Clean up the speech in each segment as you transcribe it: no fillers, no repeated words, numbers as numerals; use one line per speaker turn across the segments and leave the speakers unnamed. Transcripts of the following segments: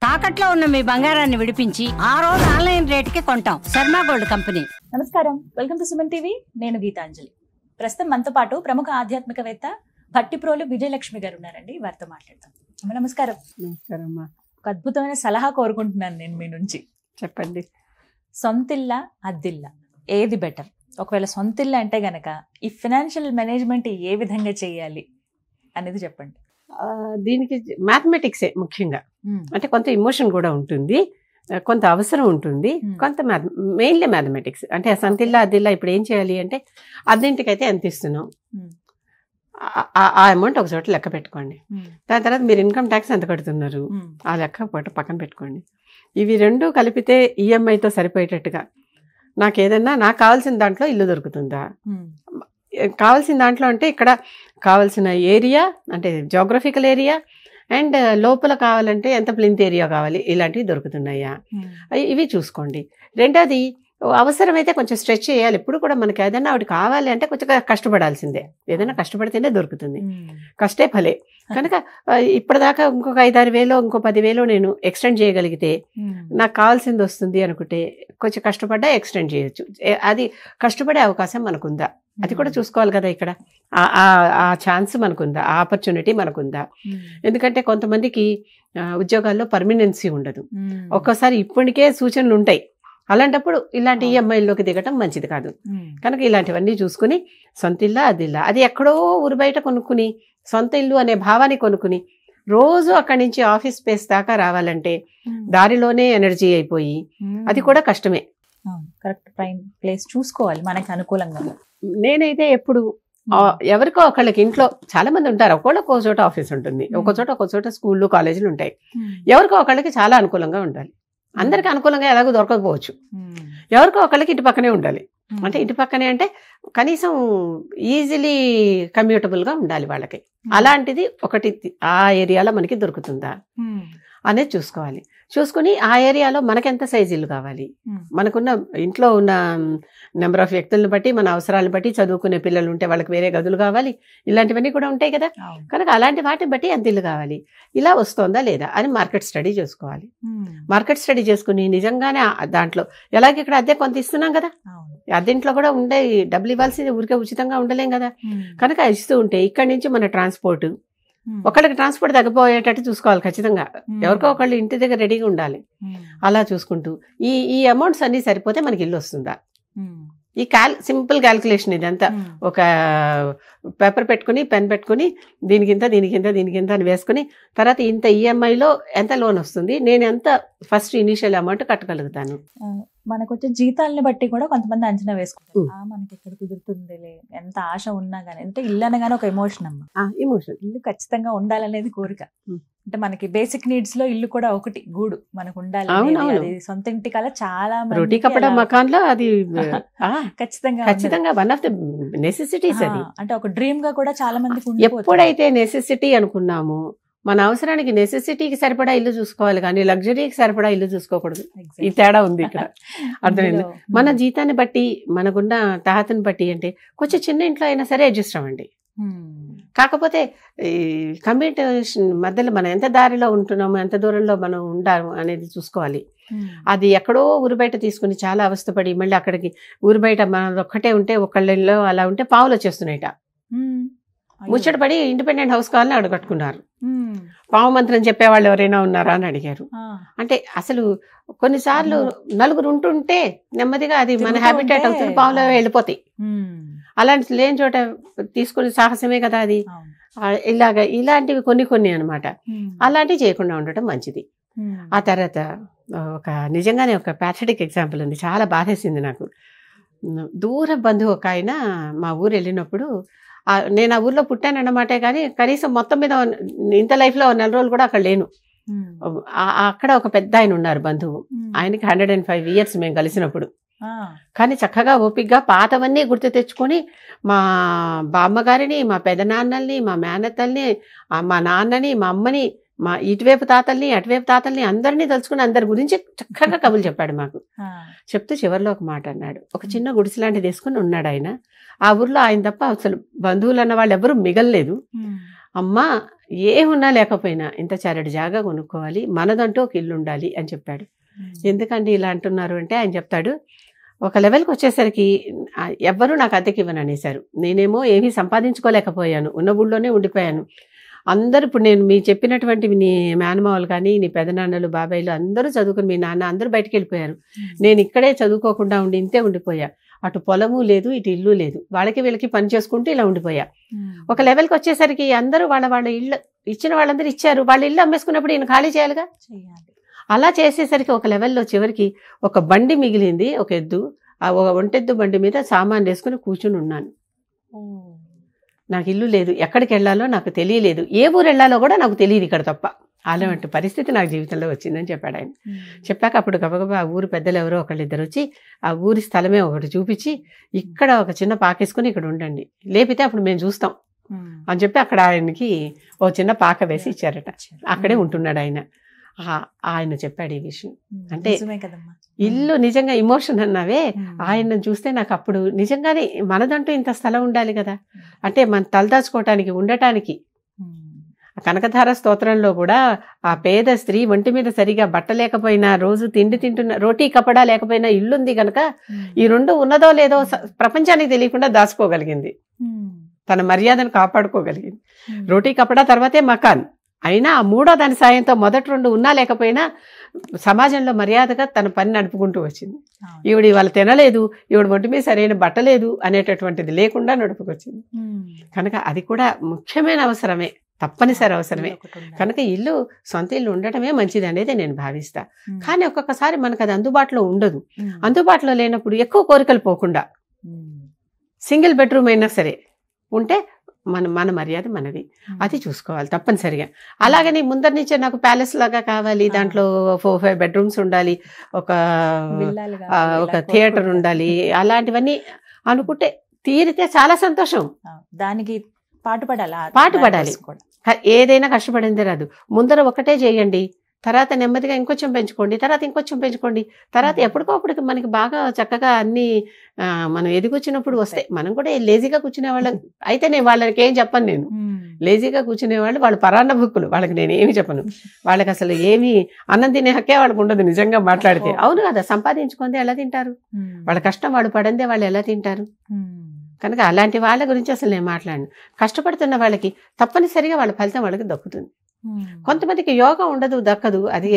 తాకట్లో ఉన్న మీ బంగారాన్ని విడిపించి ఆ రోజు ఆన్లైన్ రేటుకి కొంటాం. Sharma gold company.
నమస్కారం, వెల్కమ్ టు సుమన్ టీవీ. నేను గీతాంజలి. ప్రస్తుతం మనతో పాటు ప్రముఖ ఆధ్యాత్మికవేత్త భట్టిప్రోలు విజయలక్ష్మి గారు ఉన్నారండి. వారితో మాట్లాడతాం. నమస్కారం.
నమస్కారం అమ్మా.
ఒక అద్భుతమైన సలహా కోరుకుంటున్నాను నేను మీ నుంచి.
చెప్పండి.
సొంతిల్లా అద్దిల్లా ఏది బెటర్? ఒకవేళ సొంతిల్లా అంటే గనక ఈ ఫైనాన్షియల్ మేనేజ్మెంట్ ఏ విధంగా చేయాలి అనేది చెప్పండి.
దీనికి మ్యాథమెటిక్సే ముఖ్యంగా. అంటే కొంత ఇమోషన్ కూడా ఉంటుంది, కొంత అవసరం ఉంటుంది, కొంత మెయిన్లీ మ్యాథమెటిక్స్. అంటే సొంతిల్లా అద్దిల్లా ఇప్పుడు ఏం చేయాలి అంటే, అద్దెంటికైతే ఎంత ఇస్తున్నాం ఆ అమౌంట్ ఒక చోట లెక్క పెట్టుకోండి. దాని తర్వాత మీరు ఇన్కమ్ ట్యాక్స్ ఎంత కడుతున్నారు ఆ లెక్క పక్కన పెట్టుకోండి. ఇవి రెండు కలిపితే ఈఎంఐతో సరిపోయేటట్టుగా నాకు ఏదన్నా నాకు కావాల్సిన దాంట్లో ఇల్లు దొరుకుతుందా, కావాల్సిన దాంట్లో అంటే ఇక్కడ కావాల్సిన ఏరియా అంటే జోగ్రఫికల్ ఏరియా అండ్ లోపల కావాలంటే ఎంత ప్లింత్ ఏరియా కావాలి, ఇలాంటివి దొరుకుతున్నాయా ఇవి చూసుకోండి. రెండోది అవసరమైతే కొంచెం స్ట్రెచ్ చేయాలి. ఎప్పుడు కూడా మనకి ఏదైనా ఒకటి కావాలి అంటే కొంచెం కష్టపడాల్సిందే. ఏదైనా కష్టపడితేనే దొరుకుతుంది. కష్టే ఫలే. కనుక ఇప్పటిదాకా ఇంకొక 5-6 వేలు ఇంకో 10 వేలు నేను ఎక్స్టెండ్ చేయగలిగితే నాకు కావాల్సింది వస్తుంది అనుకుంటే కొంచెం కష్టపడ్డా ఎక్స్టెండ్ చేయొచ్చు. అది కష్టపడే అవకాశం మనకుందా అది కూడా చూసుకోవాలి కదా. ఇక్కడ ఆ ఛాన్స్ మనకుందా, ఆ ఆపర్చునిటీ మనకుందా. ఎందుకంటే కొంతమందికి ఉద్యోగాల్లో పర్మనెన్సీ ఉండదు. ఒక్కోసారి ఇప్పటికే సూచనలు ఉంటాయి. అలాంటప్పుడు ఇలాంటి ఈఎంఐల్లోకి దిగటం మంచిది కాదు. కనుక ఇలాంటివన్నీ చూసుకుని సొంత ఇల్లా అదిల్లా, అది ఎక్కడో ఊరు బయట కొనుక్కుని సొంత ఇల్లు అనే భావాన్ని కొనుక్కుని రోజు అక్కడి నుంచి ఆఫీస్ స్పేస్ దాకా రావాలంటే దారిలోనే ఎనర్జీ అయిపోయి అది కూడా కష్టమే.
కరెక్ట్ ప్రైమ్ ప్లేస్ చూసుకోవాలి మనకి అనుకూలంగా.
నేనైతే ఎప్పుడు ఎవరికో ఒకళ్ళకి ఇంట్లో చాలా మంది ఉంటారు, ఒక్కొక్క చోట ఆఫీస్ ఉంటుంది, ఒక్కొక్క చోట స్కూళ్ళు కాలేజీలు ఉంటాయి. ఎవరికో ఒకళ్ళకి చాలా అనుకూలంగా ఉండాలి. అందరికి అనుకూలంగా ఎలాగో దొరకకపోవచ్చు. ఎవరికో ఒకళ్ళకి ఇటు పక్కనే ఉండాలి. అంటే ఇటు పక్కనే అంటే కనీసం ఈజీలీ కమ్యూటబుల్గా ఉండాలి వాళ్ళకి. అలాంటిది ఒకటి ఆ ఏరియాలో మనకి దొరుకుతుందా అనేది చూసుకోవాలి. చూసుకుని ఆ ఏరియాలో మనకెంత సైజు ఇల్లు కావాలి, మనకున్న ఇంట్లో ఉన్న నెంబర్ ఆఫ్ వ్యక్తులను బట్టి, మన అవసరాలను బట్టి, చదువుకునే పిల్లలు ఉంటే వాళ్ళకి వేరే గదులు కావాలి, ఇలాంటివన్నీ కూడా ఉంటాయి కదా. కనుక అలాంటి వాటిని బట్టి ఎంత ఇల్లు కావాలి, ఇలా వస్తుందా లేదా అని మార్కెట్ స్టడీ చేసుకోవాలి. మార్కెట్ స్టడీ చేసుకుని నిజంగానే దాంట్లో ఎలాగ ఇక్కడ అద్దె కొంత ఇస్తున్నాం కదా, అద్దెంట్లో కూడా ఉండే డబ్బులు ఇవ్వాల్సింది ఊరికే ఉచితంగా ఉండలేం కదా. కనుక ఇస్తూ ఉంటే ఇక్కడి నుంచి మన ట్రాన్స్పోర్ట్, ఒకళ్ళకి ట్రాన్స్పోర్ట్ తగ్గిపోయేటట్టు చూసుకోవాలి ఖచ్చితంగా. ఎవరికో ఒకళ్ళు ఇంటి దగ్గర రెడీగా ఉండాలి. అలా చూసుకుంటూ ఈ అమౌంట్స్ అన్ని సరిపోతే మనకి ఇల్లు వస్తుందా. ఈ సింపుల్ క్యాల్కులేషన్ ఇదంతా. ఒక పేపర్ పెట్టుకుని పెన్ పెట్టుకుని దీనికింత అని వేసుకుని తర్వాత ఇంత ఈఎంఐలో ఎంత లోన్ వస్తుంది, నేను ఎంత ఫస్ట్ ఇనిషియల్ అమౌంట్ కట్టగలుగుతాను.
మనకు వచ్చే జీతాలని బట్టి కూడా కొంతమంది అంచనా వేసుకుంటారు. మనకి ఎక్కడ కుదురుతుందిలే, ఎంత ఆశ ఉన్నా గానీ. అంటే ఇల్లు అనగానే ఒక ఎమోషన్ అమ్మ. ఎమోషన్, ఇల్లు ఖచ్చితంగా ఉండాలనేది కోరిక. అంటే మనకి బేసిక్ నీడ్స్ లో ఇల్లు కూడా ఒకటి గూడు మనకు ఉండాలి. అది సొంత ఇంటి కల చాలా
రోటీ కపడా మకాన్ లో అది
ఖచ్చితంగా
వన్ ఆఫ్ ద నెసెసిటీస్. అది
అంటే ఒక డ్రీమ్ గా కూడా చాలా మందికి.
ఎప్పుడైతే నెసెసిటీ అనుకున్నామో మన అవసరానికి నెసెసిటీకి సరిపడా ఇల్లు చూసుకోవాలి కానీ లగ్జరీకి సరిపడా ఇల్లు చూసుకోకూడదు. ఈ తేడా ఉంది ఇక్కడ. అర్థమైంది. మన జీతాన్ని బట్టి, మనకున్న తాహతని బట్టి అంటే కొంచెం చిన్న ఇంట్లో అయినా సరే అడ్జస్ట్ అవ్వండి. కాకపోతే ఈ కమ్యూనికేషన్ మధ్యలో మనం ఎంత దారిలో ఉంటున్నాము, ఎంత దూరంలో మనం ఉండాము అనేది చూసుకోవాలి. అది ఎక్కడో ఊరు బయట తీసుకుని చాలా అవస్థపడి మళ్ళీ అక్కడికి ఊరు బయట మన ఒక్కటే ఉంటే ఒకళ్ళలో అలా ఉంటే పావులు వచ్చేస్తున్నాయిట. ముచ్చటపడి ఇండిపెండెంట్ హౌస్ కావాలని అడగట్టుకున్నారు. పావు మంత్రం చెప్పేవాళ్ళు ఎవరైనా ఉన్నారా అని అడిగారు. అంటే అసలు కొన్నిసార్లు నలుగురు ఉంటుంటే నెమ్మదిగా అది మన హ్యాబిటేట్ అవుతుంది, పావులో వెళ్ళిపోతాయి. అలాంటి లేని చోట తీసుకునే సాహసమే కదా అది. ఇలాంటివి కొన్ని అనమాట. అలాంటివి చేయకుండా ఉండటం మంచిది. ఆ తర్వాత నిజంగానే ఒక ప్యాథటిక్ ఎగ్జాంపుల్ ఉంది, చాలా బాధేసింది నాకు. దూర బంధువు ఒక ఆయన మా ఊరు వెళ్ళినప్పుడు, నేను ఆ ఊర్లో పుట్టానన్నమాటే కానీ కనీసం మొత్తం మీద ఇంత లైఫ్లో 4 రోజులు కూడా అక్కడ లేను. అక్కడ ఒక పెద్ద ఆయన ఉన్నారు బంధువు, ఆయనకి 105 years మేము కలిసినప్పుడు. కానీ చక్కగా ఓపికగా పాతవన్నీ గుర్తు తెచ్చుకొని మా బామ్మగారిని, మా పెదనాన్నల్ని, మా మేనత్తల్ని, మా నాన్నని, మా అమ్మని, మా ఇటువైపు తాతల్ని అటువైపు తాతల్ని అందరినీ తలుచుకుని అందరి గురించి చక్కగా కబుర్లు చెప్పాడు మాకు. చెప్తూ చివరిలో ఒక మాట అన్నాడు. ఒక చిన్న గుడిసె లాంటిది వేసుకుని ఉన్నాడు ఆయన. ఆ ఊర్లో ఆయన తప్ప అసలు బంధువులు అన్న వాళ్ళు ఎవరు మిగలలేదు. అమ్మా ఏమున్నా లేకపోయినా ఇంత చారడి జాగా కొనుక్కోవాలి, మనదంటూ ఒక ఇల్లు ఉండాలి అని చెప్పాడు. ఎందుకండి ఇలా అంటున్నారు అంటే ఆయన చెప్తాడు, ఒక లెవెల్కి వచ్చేసరికి ఎవ్వరూ నాకు అద్దెకి ఇవ్వను అనేసారు. నేనేమో ఏమీ సంపాదించుకోలేకపోయాను, ఉన్న ఊళ్ళోనే ఉండిపోయాను. అందరూ ఇప్పుడు నేను మీ చెప్పినటువంటి నీ మేనమావలు కానీ నీ పెదనాన్నలు బాబాయిలు అందరూ చదువుకుని, మీ నాన్న అందరూ బయటికి వెళ్ళిపోయారు. నేను ఇక్కడే చదువుకోకుండా ఉండి ఇంతే ఉండిపోయా. అటు పొలము లేదు, ఇటు ఇల్లు లేదు. వాళ్ళకి వీళ్ళకి పని చేసుకుంటూ ఇలా ఉండిపోయా. ఒక లెవెల్కి వచ్చేసరికి అందరూ వాళ్ళ ఇల్లు ఇచ్చిన వాళ్ళందరూ ఇచ్చారు. వాళ్ళ ఇల్లు అమ్మేసుకున్నప్పుడు ఈయన ఖాళీ చేయాలిగా. అలా చేసేసరికి ఒక లెవెల్లో చివరికి ఒక బండి మిగిలింది, ఒక ఎద్దు. ఆ ఒక ఒంటెద్దు బండి మీద సామాన్ వేసుకుని కూర్చుని ఉన్నాను. నాకు ఇల్లు లేదు, ఎక్కడికి వెళ్ళాలో నాకు తెలియలేదు, ఏ ఊరు వెళ్ళాలో కూడా నాకు తెలియదు ఇక్కడ తప్ప. అలాంటి పరిస్థితి నాకు జీవితంలో వచ్చిందని చెప్పాడు ఆయన. చెప్పాక అప్పుడు గబగబా ఆ ఊరు పెద్దలు ఎవరో ఒకళ్ళిద్దరు వచ్చి ఆ ఊరి స్థలమే ఒకటి చూపించి, ఇక్కడ ఒక చిన్న పాకేసుకుని ఇక్కడ ఉండండి, లేపితే అప్పుడు మేము చూస్తాం అని చెప్పి అక్కడ ఆయనకి ఓ చిన్న పాక వేసి ఇచ్చారట. అక్కడే ఉంటున్నాడు ఆయన. ఆయన చెప్పాడు ఈ విషయం. అంటే ఇల్లు నిజంగా ఇమోషన్ అన్నావే, ఆయన చూస్తే నాకు అప్పుడు నిజంగానే మనదంటూ ఇంత స్థలం ఉండాలి కదా, అంటే మన తలదాచుకోవటానికి ఉండటానికి. కనకధార స్తోత్రంలో కూడా ఆ పేద స్త్రీ ఒంటి మీద సరిగా బట్ట లేకపోయినా, రోజు తిండి తింటున్న రోటీ కపడా లేకపోయినా ఇల్లుంది కనుక ఈ రెండు ఉన్నదో లేదో ప్రపంచానికి తెలియకుండా దాచుకోగలిగింది, తన మర్యాదను కాపాడుకోగలిగింది. రోటీ కపడా తర్వాతే మకాన్. అయినా ఆ మూడో దాని సాయంతో మొదటి రెండు ఉన్నా లేకపోయినా సమాజంలో మర్యాదగా తన పని నడుపుకుంటూ వచ్చింది. ఈవిడ ఇవాళ తినలేదు, ఈవిడ ఒంటి మీద సరైన బట్టలేదు అనేటటువంటిది లేకుండా నడుపుకొచ్చింది. కనుక అది కూడా ముఖ్యమైన అవసరమే, తప్పనిసరి అవసరమే. కనుక ఇల్లు, సొంత ఇల్లు ఉండటమే మంచిది అనేది నేను భావిస్తా. కానీ ఒక్కొక్కసారి మనకు అది అందుబాటులో ఉండదు. అందుబాటులో లేనప్పుడు ఎక్కువ కోరికలు పోకుండా సింగిల్ బెడ్రూమ్ అయినా సరే ఉంటే మన మర్యాద మనది, అది చూసుకోవాలి తప్పనిసరిగా. అలాగని ముందర నుంచే నాకు ప్యాలెస్ లాగా కావాలి, దాంట్లో 4-5 బెడ్రూమ్స్ ఉండాలి, ఒక థియేటర్ ఉండాలి, అలాంటివన్నీ అనుకుంటే తీరితే చాలా సంతోషం.
దానికి పాటుపడాలి.
ఏదైనా కష్టపడింది రాదు. ముందర ఒకటే చేయండి, తర్వాత నెమ్మదిగా ఇంకొంచెం పెంచుకోండి, తర్వాత ఇంకొంచెం పెంచుకోండి, తర్వాత ఎప్పటికప్పుడు మనకి బాగా చక్కగా అన్ని మనం ఎదిగొచ్చినప్పుడు వస్తాయి. మనం కూడా లేజీగా కూర్చునే వాళ్ళం అయితే నేను వాళ్ళకి ఏం చెప్పను. నేను లేజీగా కూర్చునే వాళ్ళు పరాన్న భుక్కులు, వాళ్ళకి నేను ఏమి చెప్పను. వాళ్ళకి అసలు ఏమి అన్నం తినే హక్కే వాళ్ళకు ఉండదు నిజంగా మాట్లాడితే. అవును కదా, సంపాదించుకుందే ఎలా తింటారు? వాళ్ళ కష్టం వాడు పడందే వాళ్ళు ఎలా తింటారు? కనుక అలాంటి వాళ్ళ గురించి అసలు నేను మాట్లాడను. కష్టపడుతున్న వాళ్ళకి తప్పనిసరిగా వాళ్ళ ఫలితం వాళ్ళకి దక్కుతుంది. కొంతమందికి యోగా ఉండదు, దక్కదు, అది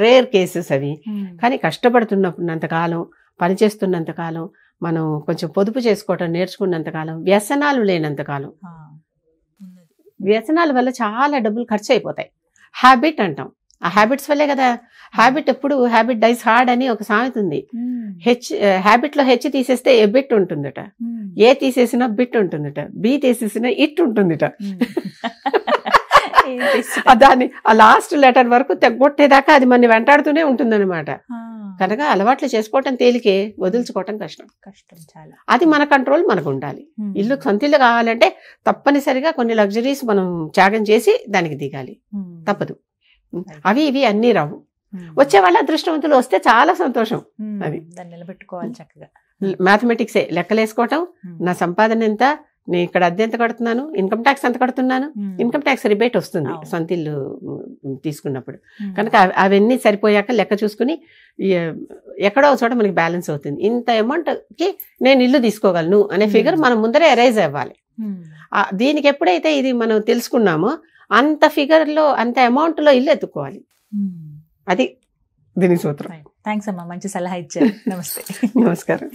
రేర్ కేసెస్ అవి. కానీ కష్టపడుతున్నంతకాలం, పనిచేస్తున్నంతకాలం, మనం కొంచెం పొదుపు చేసుకోవటం నేర్చుకున్నంతకాలం, వ్యసనాలు లేనంతకాలం. వ్యసనాల వల్ల చాలా డబ్బులు ఖర్చు అయిపోతాయి. హ్యాబిట్ అంటాం, ఆ హ్యాబిట్స్ వల్లే కదా. హ్యాబిట్ డైస్ హార్డ్ అని ఒక సామెత ఉంది. హ్యాబిట్ లో హెచ్ తీసేస్తే ఏ బిట్ ఉంటుందట, ఏ తీసేసినా బిట్ ఉంటుందట, బి తీసేసినా ఇట్ ఉంటుందిట. దాన్ని ఆ లాస్ట్ లెటర్ వరకు తెగొట్టేదాకా అది మన వెంటాడుతూనే ఉంటుందన్నమాట. కనుక అలవాట్లు చేసుకోవటం తేలికే, వదులుచుకోవటం కష్టం చాలా. అది మన కంట్రోల్ మనకు ఉండాలి. ఇల్లు సొంత ఇల్లు కావాలంటే తప్పనిసరిగా కొన్ని లగ్జరీస్ మనం త్యాగం చేసి దానికి దిగాలి, తప్పదు. అవి ఇవి అన్నీ రావు. వచ్చే వాళ్ళ అదృష్టవంతులు వస్తే చాలా సంతోషం. అది
నిలబెట్టుకోవాలి చక్కగా.
మ్యాథమెటిక్సే, లెక్కలేసుకోవటం, నా సంపాదన ఎంత, నేను ఇక్కడ అద్దె ఎంత కడుతున్నాను, ఇన్కమ్ ట్యాక్స్ ఎంత కడుతున్నాను, ఇన్కమ్ ట్యాక్స్ రిబేట్ వస్తుంది సొంత ఇల్లు తీసుకున్నప్పుడు. కనుక అవన్నీ సరిపోయాక లెక్క చూసుకుని ఎక్కడో చోట మనకి బ్యాలెన్స్ అవుతుంది. ఇంత అమౌంట్కి నేను ఇల్లు తీసుకోగలను అనే ఫిగర్ మనం ముందరే అరైజ్ అవ్వాలి. దీనికి ఎప్పుడైతే ఇది మనం తెలుసుకున్నామో అంత ఫిగర్లో, అంత అమౌంట్లో ఇల్లు ఎత్తుకోవాలి. అది దీని సూత్రం.
థ్యాంక్స్ అమ్మా, మంచి సలహా ఇచ్చారు. నమస్తే.
నమస్కారం.